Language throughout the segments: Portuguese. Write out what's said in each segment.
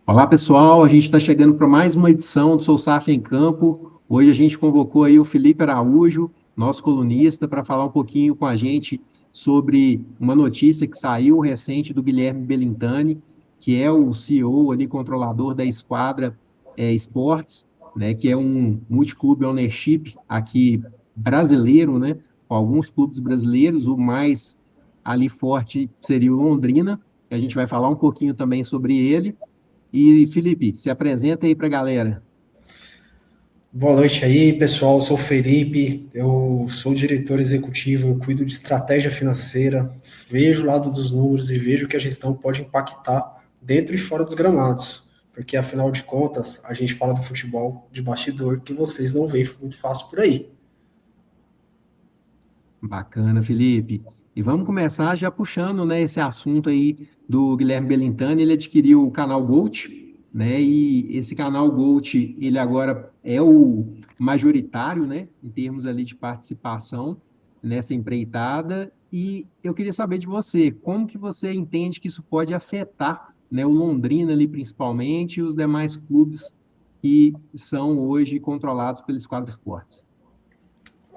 Olá, pessoal. A gente está chegando para mais uma edição do Sou Safra em Campo. Hoje a gente convocou aí o Felipe Araújo, nosso colunista, para falar um pouquinho com a gente sobre uma notícia que saiu recente do Guilherme Belintani, que é o CEO ali, controlador da Esquadra Esportes, né, que é um multiclube ownership aqui brasileiro, né, com alguns clubes brasileiros. O mais ali forte seria o Londrina, que a gente vai falar um pouquinho também sobre ele. E, Felipe, se apresenta aí para a galera. Boa noite aí, pessoal. Eu sou o Felipe, eu sou diretor executivo, eu cuido de estratégia financeira, vejo o lado dos números e vejo que a gestão pode impactar dentro e fora dos gramados, porque afinal de contas, a gente fala do futebol de bastidor que vocês não veem muito fácil por aí. Bacana, Felipe. E vamos começar já puxando, né, esse assunto aí do Guilherme Belintani. Ele adquiriu o canal Gold, né? E esse canal Gold, ele agora é o majoritário, né, em termos ali de participação nessa empreitada. E eu queria saber de você, como que você entende que isso pode afetar, né, o Londrina ali principalmente e os demais clubes que são hoje controlados pelo Esquadra Esportes?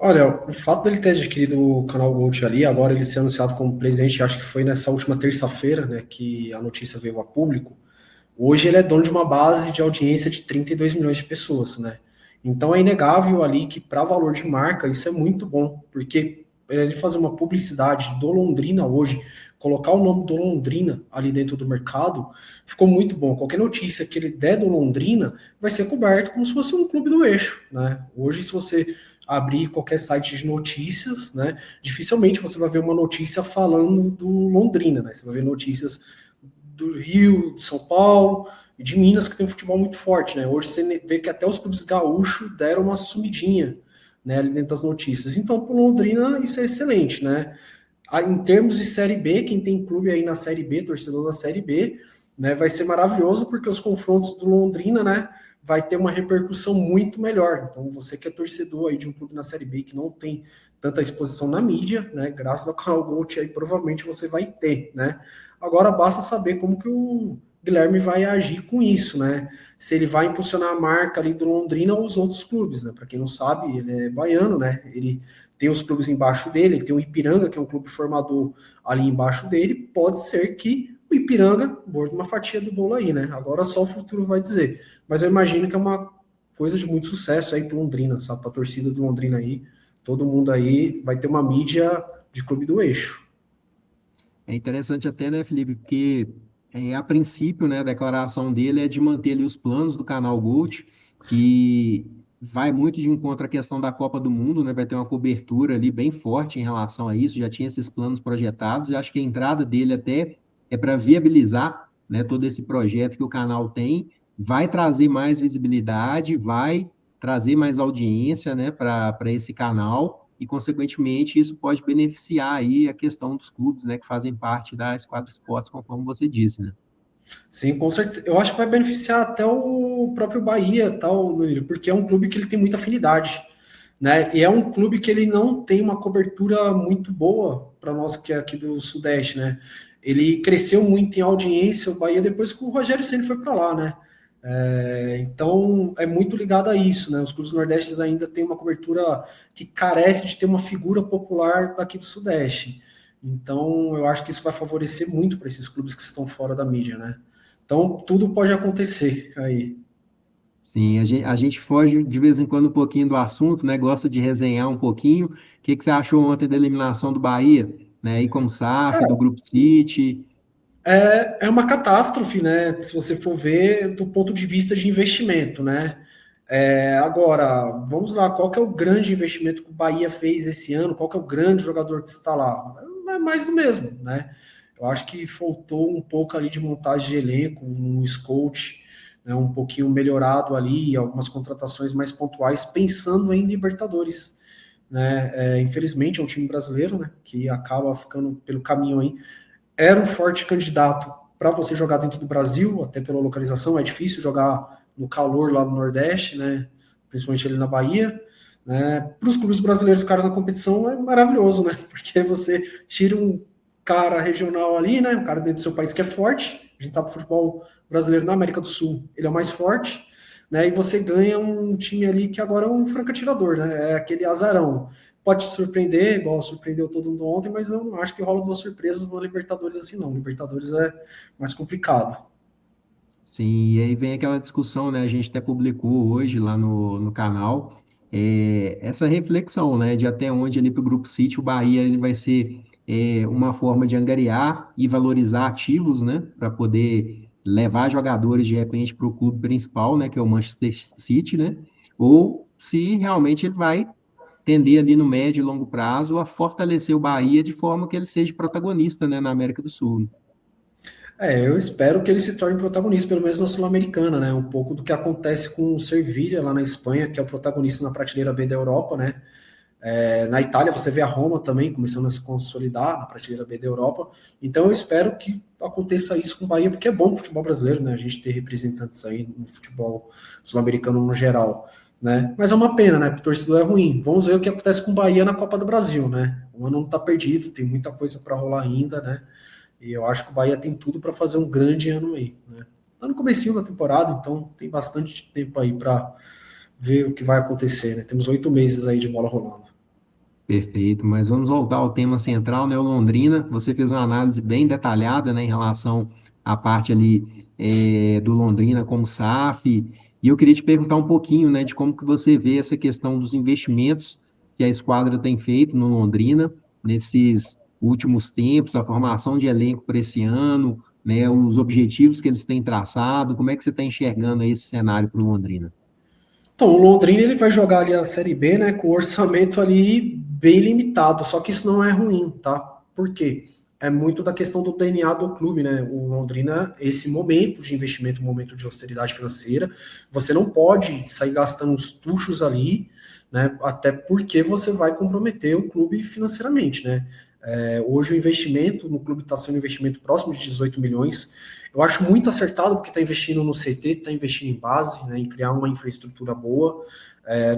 Olha, o fato dele ter adquirido o canal Gold ali, agora ele ser anunciado como presidente, acho que foi nessa última terça-feira, né, que a notícia veio a público. Hoje ele é dono de uma base de audiência de 32 milhões de pessoas, né? Então é inegável ali que para valor de marca isso é muito bom, porque ele fazer uma publicidade do Londrina hoje, colocar o nome do Londrina ali dentro do mercado, ficou muito bom. Qualquer notícia que ele der do Londrina vai ser coberto como se fosse um clube do eixo, né? Hoje, se você abrir qualquer site de notícias, né, dificilmente você vai ver uma notícia falando do Londrina, né? Você vai ver notícias do Rio, de São Paulo e de Minas, que tem um futebol muito forte, né? Hoje você vê que até os clubes gaúchos deram uma sumidinha, né, ali dentro das notícias. Então, para o Londrina, isso é excelente, né? Em termos de Série B, quem tem clube aí na Série B, torcedor da Série B, né, vai ser maravilhoso, porque os confrontos do Londrina, né, vai ter uma repercussão muito melhor. Então, você que é torcedor aí de um clube na Série B que não tem tanta exposição na mídia, né, graças ao canal Gold aí, provavelmente você vai ter, né? Agora basta saber como que o Guilherme vai agir com isso, né? Se ele vai impulsionar a marca ali do Londrina ou os outros clubes, né? Para quem não sabe, ele é baiano, né? Ele tem os clubes embaixo dele, ele tem o Ipiranga, que é um clube formador ali embaixo dele. Pode ser que o Ipiranga borde uma fatia do bolo aí, né? Agora só o futuro vai dizer. Mas eu imagino que é uma coisa de muito sucesso aí para Londrina, sabe? Para a torcida do Londrina aí, todo mundo aí vai ter uma mídia de clube do eixo. É interessante até, né, Felipe, porque a princípio, né, a declaração dele é de manter ali os planos do canal Gold, que vai muito de encontro à questão da Copa do Mundo, né, vai ter uma cobertura ali bem forte em relação a isso, já tinha esses planos projetados, e acho que a entrada dele até é para viabilizar, né, todo esse projeto que o canal tem, vai trazer mais visibilidade, vai trazer mais audiência, né, para esse canal, e, consequentemente, isso pode beneficiar aí a questão dos clubes, né, que fazem parte da Esquadra Esportes, conforme você disse, né? Sim, com certeza. Eu acho que vai beneficiar até o próprio Bahia, tal, porque é um clube que ele tem muita afinidade, né? E é um clube que ele não tem uma cobertura muito boa para nós que é aqui do Sudeste, né? Ele cresceu muito em audiência, o Bahia, depois que o Rogério Ceni foi para lá, né? Então é muito ligado a isso, né? Os clubes nordestes ainda têm uma cobertura que carece de ter uma figura popular daqui do Sudeste. Então eu acho que isso vai favorecer muito para esses clubes que estão fora da mídia, né? Então tudo pode acontecer aí. Sim, a gente foge de vez em quando um pouquinho do assunto, né? Gosta de resenhar um pouquinho. O que que você achou ontem da eliminação do Bahia, né? E como SAF, do Grupo City? É uma catástrofe, né? Se você for ver do ponto de vista de investimento, né? Agora, vamos lá, qual que é o grande investimento que o Bahia fez esse ano? Qual que é o grande jogador que está lá? É mais do mesmo, né? Eu acho que faltou um pouco ali de montagem de elenco, um scout, né, um pouquinho melhorado ali, algumas contratações mais pontuais, pensando em Libertadores, né? Infelizmente é um time brasileiro, né? Que acaba ficando pelo caminho aí. Era um forte candidato para você jogar dentro do Brasil, até pela localização, é difícil jogar no calor lá no Nordeste, né? Principalmente ali na Bahia. Né? Para os clubes brasileiros, o cara na competição é maravilhoso, né? Porque você tira um cara regional ali, né? Um cara dentro do seu país que é forte, A gente sabe que o futebol brasileiro na América do Sul, ele é o mais forte, né? E você ganha um time ali que agora é um franco-atirador, né? É aquele azarão. Pode te surpreender, igual surpreendeu todo mundo ontem, mas eu não acho que rola duas surpresas na Libertadores assim, não. Libertadores é mais complicado. Sim, e aí vem aquela discussão, né? A gente até publicou hoje lá no canal, essa reflexão, né? De até onde ali para o Grupo City o Bahia ele vai ser uma forma de angariar e valorizar ativos, né? Para poder levar jogadores de repente para o clube principal, né? Que é o Manchester City, né? Ou se realmente ele vai tender ali no médio e longo prazo a fortalecer o Bahia de forma que ele seja protagonista, né? Na América do Sul. Eu espero que ele se torne protagonista, pelo menos na Sul-Americana, né? Um pouco do que acontece com o Sevilla lá na Espanha, que é o protagonista na prateleira B da Europa, né? Na Itália você vê a Roma também começando a se consolidar na prateleira B da Europa. Então eu espero que aconteça isso com o Bahia, porque é bom o futebol brasileiro, né? A gente ter representantes aí no futebol sul-americano no geral, né? Mas é uma pena, né? Porque o torcedor é ruim. Vamos ver o que acontece com o Bahia na Copa do Brasil, né? O ano não está perdido, tem muita coisa para rolar ainda, né? E eu acho que o Bahia tem tudo para fazer um grande ano aí, né? Tá no comecinho da temporada, então tem bastante tempo aí para ver o que vai acontecer, né? Temos 8 meses aí de bola rolando. Perfeito, mas vamos voltar ao tema central, né, o Londrina. Você fez uma análise bem detalhada, né, em relação à parte ali do Londrina como SAF, e eu queria te perguntar um pouquinho, né, de como que você vê essa questão dos investimentos que a esquadra tem feito no Londrina nesses últimos tempos, a formação de elenco para esse ano, né, os objetivos que eles têm traçado. Como é que você está enxergando aí esse cenário para o Londrina? Então, o Londrina ele vai jogar ali a Série B, né, com um orçamento ali bem limitado, só que isso não é ruim, tá? Por quê? É muito da questão do DNA do clube, né? O Londrina, esse momento de investimento, um momento de austeridade financeira, você não pode sair gastando os tuchos ali, né? Até porque você vai comprometer o clube financeiramente, né? Hoje o investimento no clube está sendo um investimento próximo de 18 milhões. Eu acho muito acertado porque está investindo no CT, está investindo em base, né, em criar uma infraestrutura boa.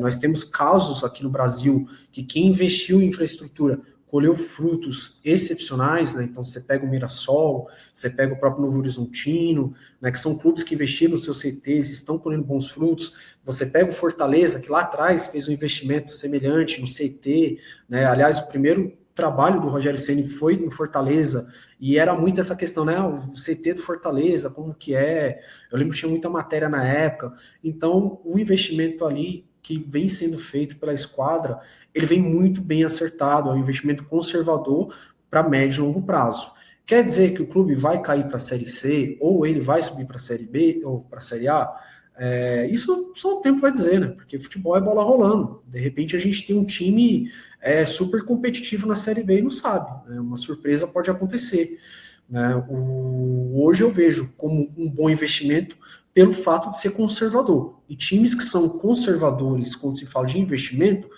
Nós temos casos aqui no Brasil que quem investiu em infraestrutura colheu frutos excepcionais, né? Então você pega o Mirassol, você pega o próprio Novo Horizontino, né? Que são clubes que investiram nos seus CTs e estão colhendo bons frutos. Você pega o Fortaleza, que lá atrás fez um investimento semelhante no CT, né? Aliás, o primeiro trabalho do Rogério Ceni foi no Fortaleza e era muito essa questão, né? O CT do Fortaleza, como que é? Eu lembro que tinha muita matéria na época. Então, o investimento ali que vem sendo feito pela esquadra, ele vem muito bem acertado, é um investimento conservador para médio e longo prazo. Quer dizer que o clube vai cair para a Série C, ou ele vai subir para a Série B, ou para a Série A? Isso só o tempo vai dizer, né? Porque futebol é bola rolando. De repente a gente tem um time super competitivo na Série B e não sabe. Né? Uma surpresa pode acontecer. Né? Hoje eu vejo como um bom investimento pelo fato de ser conservador. E times que são conservadores, quando se fala de investimento,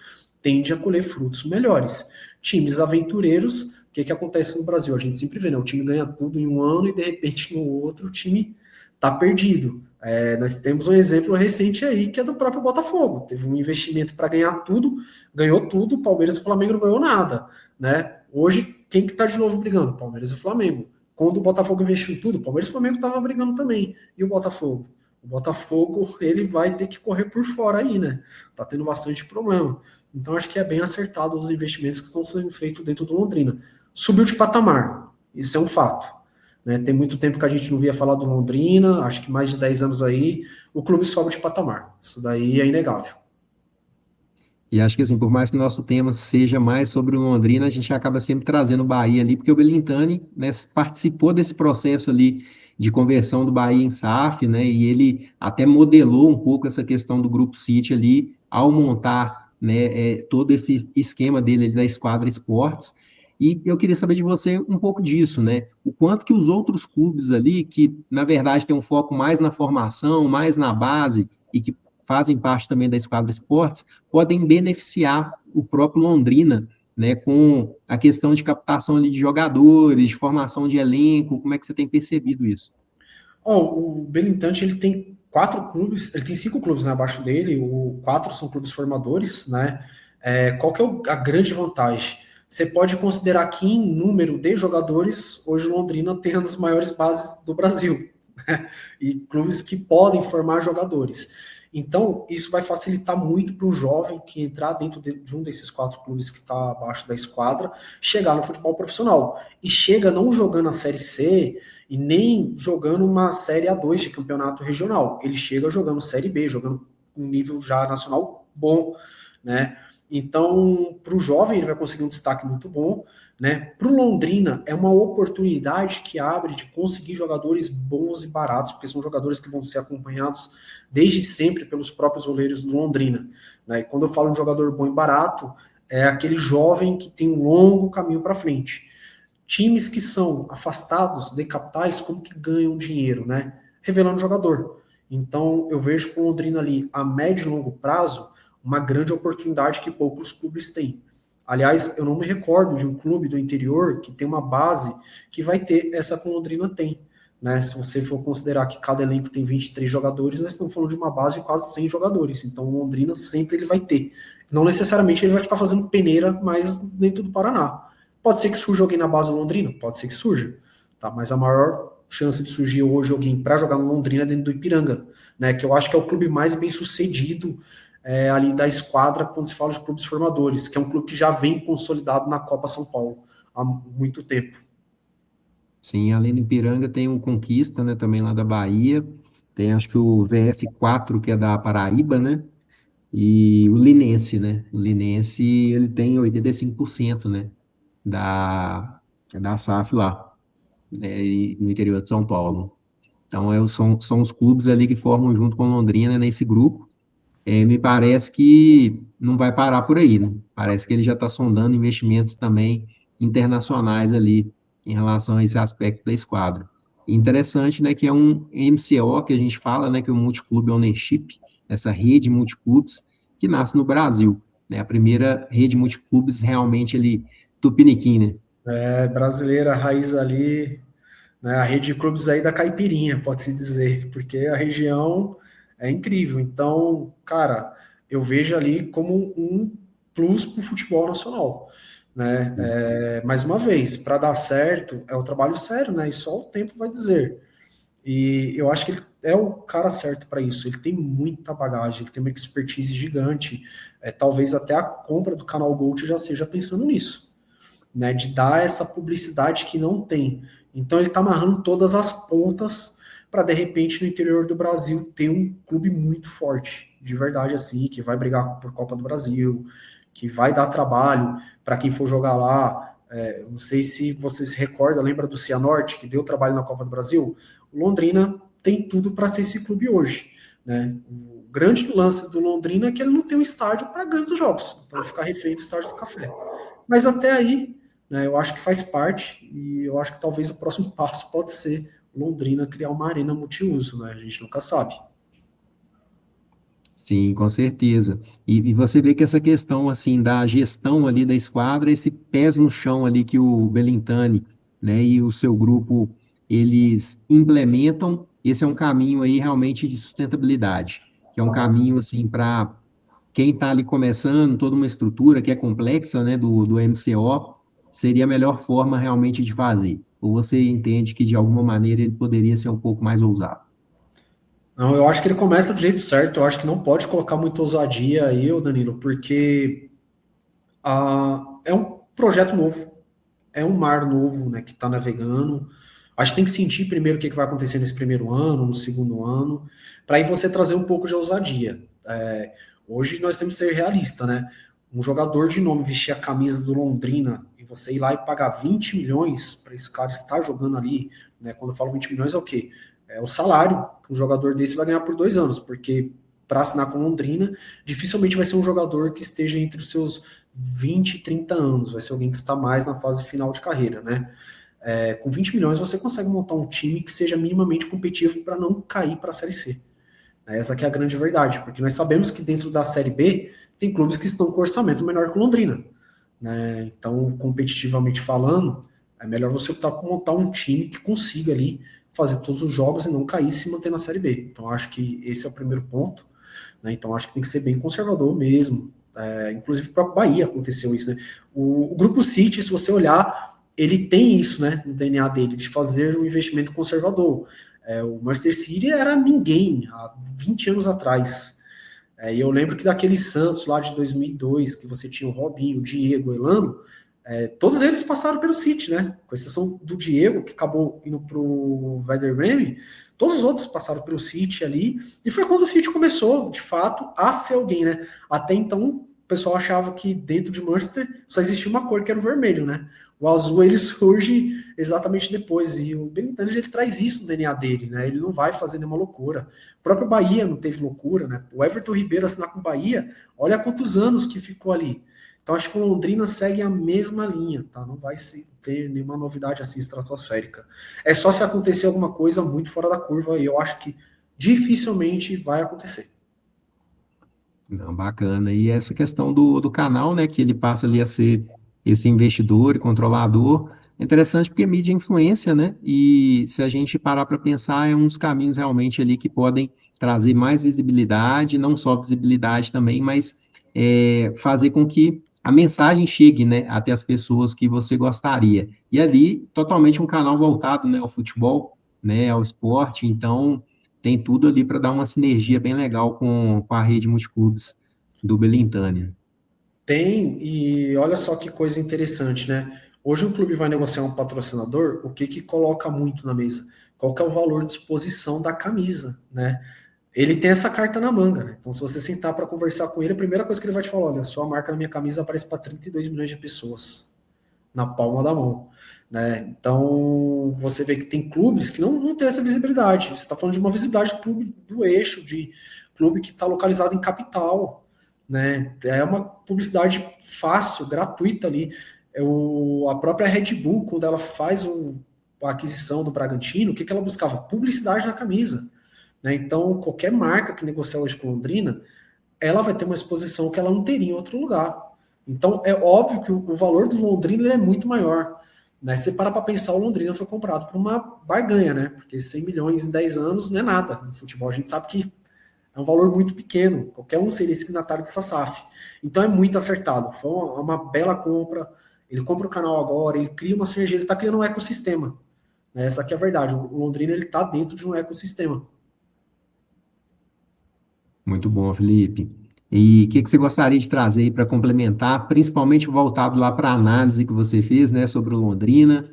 tendem a colher frutos melhores. Times aventureiros, o que acontece no Brasil? A gente sempre vê, né? O time ganha tudo em um ano e de repente no outro o time está perdido. Nós temos um exemplo recente aí que é do próprio Botafogo. Teve um investimento para ganhar tudo, ganhou tudo, o Palmeiras e o Flamengo não ganhou nada. Né? Hoje, quem que está de novo brigando? Palmeiras e o Flamengo. Quando o Botafogo investiu tudo, o Palmeiras e o Flamengo estavam brigando também. E o Botafogo? O Botafogo, ele vai ter que correr por fora aí, né? Tá tendo bastante problema. Então, acho que é bem acertado os investimentos que estão sendo feitos dentro do Londrina. Subiu de patamar, isso é um fato. Né? Tem muito tempo que a gente não via falar do Londrina, acho que mais de 10 anos aí, o clube sobe de patamar. Isso daí é inegável. E acho que assim, por mais que o nosso tema seja mais sobre o Londrina, a gente acaba sempre trazendo o Bahia ali, porque o Belintani, né, participou desse processo ali de conversão do Bahia em SAF, né, e ele até modelou um pouco essa questão do Grupo City ali, ao montar, né, todo esse esquema dele ali da Esquadra Esportes. E eu queria saber de você um pouco disso, né? O quanto que os outros clubes ali, que na verdade têm um foco mais na formação, mais na base, e que fazem parte também da Esquadra Esportes, podem beneficiar o próprio Londrina, né, com a questão de captação ali de jogadores, de formação de elenco. Como é que você tem percebido isso? O Belintante, ele tem 4 clubes, ele tem 5 clubes, né, abaixo dele, 4 são clubes formadores, né? Qual que é a grande vantagem? você pode considerar que em número de jogadores, hoje o Londrina tem uma das maiores bases do Brasil, né? E clubes que podem formar jogadores. Então, isso vai facilitar muito para o jovem que entrar dentro de um desses 4 clubes que está abaixo da esquadra, chegar no futebol profissional. E chega não jogando a Série C e nem jogando uma Série A2 de campeonato regional. Ele chega jogando Série B, jogando um nível já nacional bom, né? Então, para o jovem, ele vai conseguir um destaque muito bom, né? Para o Londrina, é uma oportunidade que abre de conseguir jogadores bons e baratos, porque são jogadores que vão ser acompanhados desde sempre pelos próprios goleiros do Londrina, né? E quando eu falo de jogador bom e barato, é aquele jovem que tem um longo caminho para frente. Times que são afastados de capitais, como que ganham dinheiro, né? Revelando jogador. Então, eu vejo para o Londrina ali, a médio e longo prazo, uma grande oportunidade que poucos clubes têm. Aliás, eu não me recordo de um clube do interior que tem uma base que vai ter essa que o Londrina tem. Né? Se você for considerar que cada elenco tem 23 jogadores, nós estamos falando de uma base de quase 100 jogadores. Então, o Londrina sempre ele vai ter. Não necessariamente ele vai ficar fazendo peneira mais dentro do Paraná. Pode ser que surja alguém na base do Londrina? Pode ser que surja. Tá? Mas a maior chance de surgir hoje alguém para jogar no Londrina é dentro do Ipiranga, né? Que eu acho que é o clube mais bem sucedido ali da esquadra quando se fala de clubes formadores, que é um clube que já vem consolidado na Copa São Paulo há muito tempo. Sim, além do Ipiranga tem o Conquista, né, também lá da Bahia. Tem acho que o VF4, que é da Paraíba, né? E o Linense, né? O Linense, ele tem 85%, né? Da, da SAF lá, né? No interior de São Paulo. Então, são os clubes ali que formam junto com Londrina nesse grupo. Me parece que não vai parar por aí, né? Parece que ele já está sondando investimentos também internacionais ali em relação a esse aspecto da esquadra. Interessante, né, que é um MCO que a gente fala, né, que é o Multiclube Ownership, essa rede multiclubes que nasce no Brasil, né? A primeira rede multiclubes realmente ali tupiniquim, né? Brasileira, raiz ali, né, a rede de clubes aí da Caipirinha, pode-se dizer, porque a região é incrível. Então, cara, eu vejo ali como um plus para o futebol nacional. Né? Mais uma vez, para dar certo, é o trabalho sério, né? E só o tempo vai dizer. E eu acho que ele é o cara certo para isso. Ele tem muita bagagem, ele tem uma expertise gigante. Talvez até a compra do canal Gold já seja pensando nisso, né? De dar essa publicidade que não tem. Então ele está amarrando todas as pontas para de repente no interior do Brasil ter um clube muito forte, de verdade assim, que vai brigar por Copa do Brasil, que vai dar trabalho para quem for jogar lá. Não sei se você se recorda, lembra do Cianorte, que deu trabalho na Copa do Brasil? O Londrina tem tudo para ser esse clube hoje. Né? O grande lance do Londrina é que ele não tem um estádio para grandes jogos, então ele fica refém do estádio do Café. Mas até aí, né, eu acho que faz parte, e eu acho que talvez o próximo passo pode ser Londrina criar uma arena multiuso, né? A gente nunca sabe. Sim, com certeza. E você vê que essa questão assim da gestão ali da esquadra, esse pés no chão ali que o Belintani, né, e o seu grupo eles implementam, esse é um caminho aí realmente de sustentabilidade, que é um caminho assim para quem está ali começando, toda uma estrutura que é complexa, né, do MCO, seria a melhor forma realmente de fazer. Ou você entende que de alguma maneira ele poderia ser um pouco mais ousado? Não, eu acho que ele começa do jeito certo. Eu acho que não pode colocar muita ousadia aí, ô Danilo, porque é um projeto novo, é um mar novo, né, que está navegando. Acho que tem que sentir primeiro o que vai acontecer nesse primeiro ano, no segundo ano, para aí você trazer um pouco de ousadia. Hoje nós temos que ser realista, né? Um jogador de nome vestir a camisa do Londrina e você ir lá e pagar 20 milhões para esse cara estar jogando ali, né? Quando eu falo 20 milhões é o quê? É o salário que um jogador desse vai ganhar por 2 anos, porque para assinar com Londrina, dificilmente vai ser um jogador que esteja entre os seus 20 e 30 anos, vai ser alguém que está mais na fase final de carreira, né? Com 20 milhões você consegue montar um time que seja minimamente competitivo para não cair para a Série C. Essa aqui é a grande verdade, porque nós sabemos que dentro da Série B tem clubes que estão com orçamento menor que o Londrina. Né? Então, competitivamente falando, é melhor você optar por montar um time que consiga ali fazer todos os jogos e não cair e se manter na Série B. Então, acho que esse é o primeiro ponto. Né? Então, acho que tem que ser bem conservador mesmo. Inclusive o próprio Bahia aconteceu isso, né? O Grupo City, se você olhar, ele tem isso, né, no DNA dele, de fazer um investimento conservador. O Manchester City era ninguém há 20 anos atrás. E eu lembro que daquele Santos lá de 2002, que você tinha o Robinho, o Diego, o Elano, todos eles passaram pelo City, né? Com exceção do Diego, que acabou indo para o Werder Bremen, todos os outros passaram pelo City ali, e foi quando o City começou, de fato, a ser alguém, né? Até então, o pessoal achava que dentro de Manchester só existia uma cor, que era o vermelho, né? O azul, ele surge exatamente depois, e o Benitez, ele traz isso no DNA dele, né? Ele não vai fazer nenhuma loucura. O próprio Bahia não teve loucura, né? O Everton Ribeiro assinar com o Bahia, olha quantos anos que ficou ali. Então acho que o Londrina segue a mesma linha, tá? Não vai ter nenhuma novidade assim estratosférica. É só se acontecer alguma coisa muito fora da curva e eu acho que dificilmente vai acontecer. Não, bacana. E essa questão do canal, né, que ele passa ali a ser esse investidor e controlador, é interessante porque mídia é influência, né? E se a gente parar para pensar, é um dos caminhos realmente ali que podem trazer mais visibilidade, não só visibilidade também, mas fazer com que a mensagem chegue, né, até as pessoas que você gostaria. E ali, totalmente um canal voltado, né, ao futebol, né, ao esporte, então tem tudo ali para dar uma sinergia bem legal com a rede multiclubes do Belintânia. Tem, e olha só que coisa interessante, né? Hoje o clube vai negociar um patrocinador, o que que coloca muito na mesa? Qual que é o valor de exposição da camisa, né? Ele tem essa carta na manga, né? Então, se você sentar para conversar com ele, a primeira coisa que ele vai te falar: olha, sua marca na minha camisa aparece para 32 milhões de pessoas na palma da mão, né? Então, você vê que tem clubes que não tem essa visibilidade. Você está falando de uma visibilidade do clube do eixo, de clube que está localizado em capital, né? É uma publicidade fácil, gratuita ali. A própria Red Bull, quando ela faz a aquisição do Bragantino, o que ela buscava? Publicidade na camisa, né? Então, qualquer marca que negocia hoje com Londrina, ela vai ter uma exposição que ela não teria em outro lugar. Então, é óbvio que o valor do Londrina é muito maior. Né? Se você para pensar, o Londrina foi comprado por uma barganha, né? Porque 100 milhões em 10 anos não é nada. No futebol, a gente sabe que é um valor muito pequeno. Qualquer um seria signatário dessa SAF. Então, é muito acertado. Foi uma bela compra. Ele compra o canal agora, ele cria uma sinergia, ele está criando um ecossistema. Né? Essa aqui é a verdade. O Londrina está dentro de um ecossistema. Muito bom, Felipe. E o que você gostaria de trazer aí para complementar, principalmente voltado lá para a análise que você fez, né, sobre o Londrina?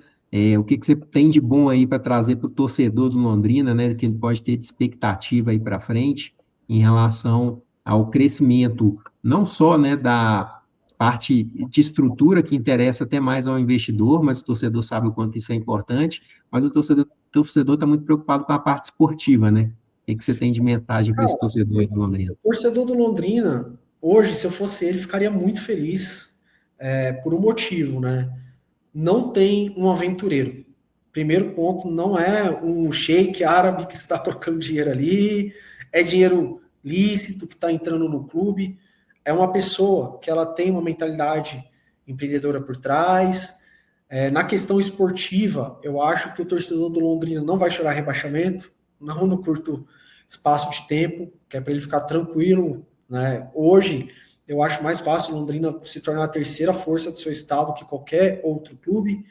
O que você tem de bom aí para trazer para o torcedor do Londrina, né, que ele pode ter de expectativa aí para frente em relação ao crescimento, não só, né, da parte de estrutura que interessa até mais ao investidor, mas o torcedor sabe o quanto isso é importante, mas o torcedor está muito preocupado com a parte esportiva, né? Que você tem de mensagem para esse torcedor aí do Londrina? O torcedor do Londrina, hoje, se eu fosse ele, ficaria muito feliz por um motivo, né? Não tem um aventureiro. Primeiro ponto, não é um sheik árabe que está colocando dinheiro ali, é dinheiro lícito que está entrando no clube, é uma pessoa que ela tem uma mentalidade empreendedora por trás. Na questão esportiva, eu acho que o torcedor do Londrina não vai chorar rebaixamento, não no curto espaço de tempo, que é para ele ficar tranquilo, né? Hoje, eu acho mais fácil Londrina se tornar a terceira força do seu estado que qualquer outro clube,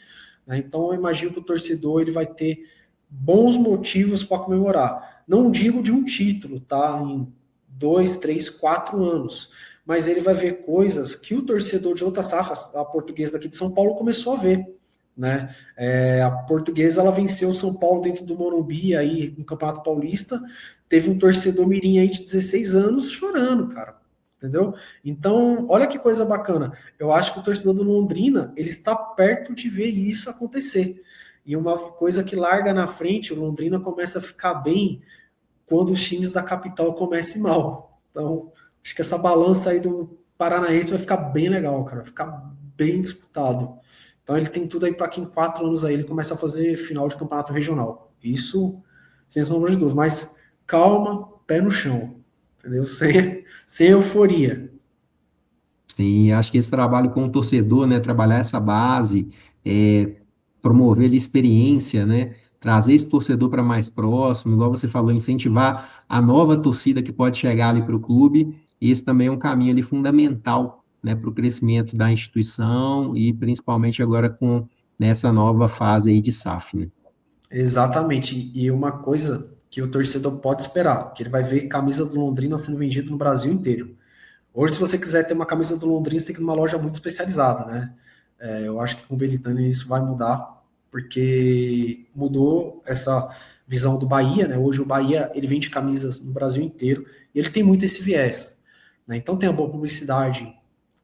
né? Então, eu imagino que o torcedor ele vai ter bons motivos para comemorar. Não digo de um título, tá? Em 2, 3, 4 anos, mas ele vai ver coisas que o torcedor de outra safra, a portuguesa daqui de São Paulo, começou a ver. Né? A portuguesa ela venceu o São Paulo dentro do Morumbi aí no Campeonato Paulista, teve um torcedor mirim aí de 16 anos chorando, cara, entendeu? Então, olha que coisa bacana. Eu acho que o torcedor do Londrina ele está perto de ver isso acontecer. E uma coisa que larga na frente, o Londrina começa a ficar bem quando os times da capital comecem mal. Então, acho que essa balança aí do Paranaense vai ficar bem legal, cara, vai ficar bem disputado. Então ele tem tudo aí para que em 4 anos aí ele comece a fazer final de campeonato regional. Isso, sem sombra de dúvida. Mas calma, pé no chão. Entendeu? Sem euforia. Sim, acho que esse trabalho com o torcedor, né, trabalhar essa base, promover ali experiência, né, trazer esse torcedor para mais próximo, igual você falou, incentivar a nova torcida que pode chegar ali para o clube, e esse também é um caminho ali fundamental, né, para o crescimento da instituição e principalmente agora com nessa nova fase aí de SAF, né? Exatamente. E uma coisa que o torcedor pode esperar, que ele vai ver camisa do Londrina sendo vendida no Brasil inteiro. Hoje, se você quiser ter uma camisa do Londrina, você tem que ir numa loja muito especializada, né? Eu acho que com o Belitani isso vai mudar, porque mudou essa visão do Bahia, né? Hoje o Bahia, ele vende camisas no Brasil inteiro, e ele tem muito esse viés, né? Então tem a boa publicidade,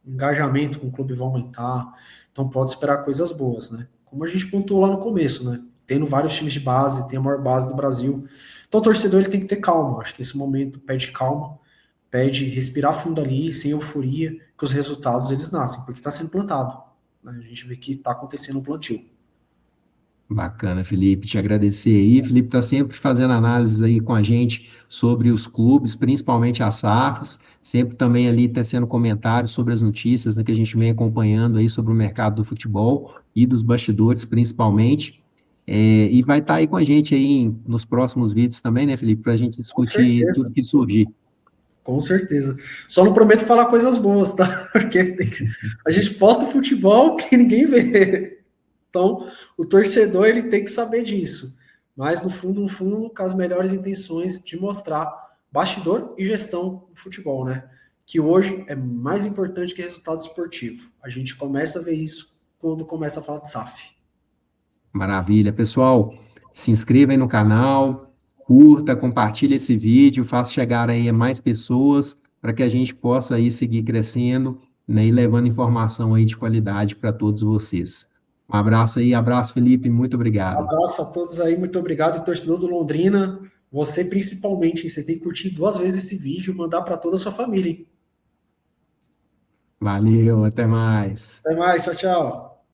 engajamento com o clube vai aumentar, então pode esperar coisas boas, né? Como a gente pontuou lá no começo, né? Tendo vários times de base, tem a maior base do Brasil. Então o torcedor ele tem que ter calma, acho que esse momento pede calma, pede respirar fundo ali, sem euforia, que os resultados eles nascem, porque está sendo plantado, né? A gente vê que está acontecendo um plantio. Bacana, Felipe, te agradecer aí. Felipe está sempre fazendo análises aí com a gente sobre os clubes, principalmente as SAFs, sempre também ali tecendo comentários sobre as notícias, né, que a gente vem acompanhando aí sobre o mercado do futebol e dos bastidores, principalmente. E vai estar aí com a gente aí nos próximos vídeos também, né, Felipe, para a gente Com discutir certeza, tudo que surgir. com certeza. Só não prometo falar coisas boas, tá? Porque a gente posta futebol que ninguém vê. Então, o torcedor ele tem que saber disso. Mas no fundo, com as melhores intenções de mostrar bastidor e gestão do futebol, né? Que hoje é mais importante que resultado esportivo. A gente começa a ver isso quando começa a falar de SAF. Maravilha. Pessoal, se inscreva aí no canal, curta, compartilhe esse vídeo, faça chegar aí a mais pessoas para que a gente possa aí seguir crescendo, né, e levando informação aí de qualidade para todos vocês. Um abraço aí, abraço, Felipe, muito obrigado. Abraço a todos aí, muito obrigado, torcedor do Londrina. Você principalmente, você tem que curtir 2 vezes esse vídeo e mandar para toda a sua família, hein? Valeu, até mais. Até mais, tchau, tchau.